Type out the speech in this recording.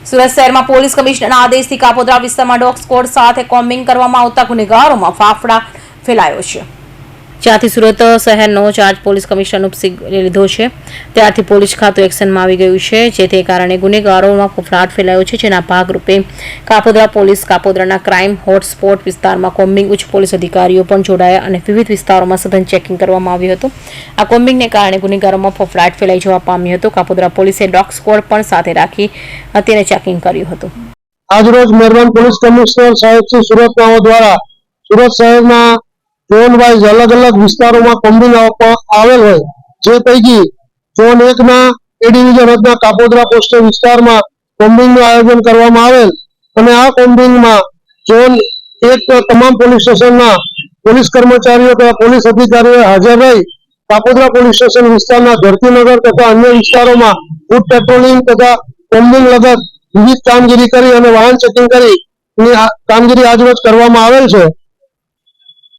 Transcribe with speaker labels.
Speaker 1: સુરત શહેરમાં પોલીસ કમિશનરના આદેશથી કાપોદ્રા વિસ્તારમાં dog squad સાથે કોમ્બિંગ કરવામાં આવતા ગુનેગારોમાં ફાફડા ફેલાયો છે। જ્યાંથી સુરત શહેરનો ચાર્જ પોલીસ કમિશનર ઉપસિંહ લીધો છે ત્યારથી પોલીસ ખાતું એક્શનમાં આવી ગયું છે, જેથી કારણે ગુનેગારોમાં ફફડાટ ફેલાયો છે। જેના ભાગરૂપે કાપોદ્રા પોલીસ કાપોદ્રાના ક્રાઇમ હોટસ્પોટ વિસ્તારમાં કોમ્બિંગ ઉચ્ચ પોલીસ અધિકારીઓ પણ જોડાયા અને વિવિધ વિસ્તારોમાં સઘન ચેકિંગ કરવામાં આવ્યું હતું। આ કોમ્બિંગને કારણે ગુનેગારોમાં ફફડાટ ફેલાઈ જવા પામ્યો હતો। કાપોદ્રા પોલીસે ડોગ સ્ક્વોડ પણ સાથે રાખી તેને ચેકિંગ કર્યું હતું।
Speaker 2: આજરોજ મહેરબાન પોલીસ કમિશનર સાહેબ શ્રી સુરતનાઓ દ્વારા સુરત શહેરના ઝોન વાઇઝ અલગ અલગ વિસ્તારોમાં કોમ્બિંગ આવેલ હોય, જે પૈકી ઝોન 1 ના એ ડિવિઝન હદના કાપોદ્રા પોસ્ટ વિસ્તારમાં કોમ્બિંગનું આયોજન કરવામાં આવેલ અને આ કોમ્બિંગમાં ઝોન 1 તમામ પોલીસ સ્ટેશનના પોલીસ કર્મચારીઓ તથા પોલીસ અધિકારીઓ હાજર રહી કાપોદ્રા પોલીસ સ્ટેશન વિસ્તારના ધરતીનગર તથા અન્ય વિસ્તારોમાં ફૂટ પેટ્રોલિંગ તથા કોમ્બિંગ લગત વિવિધ કામગીરી કરી અને વાહન ચેકિંગ કરી કામગીરી આજરોજ કરવામાં આવેલ છે।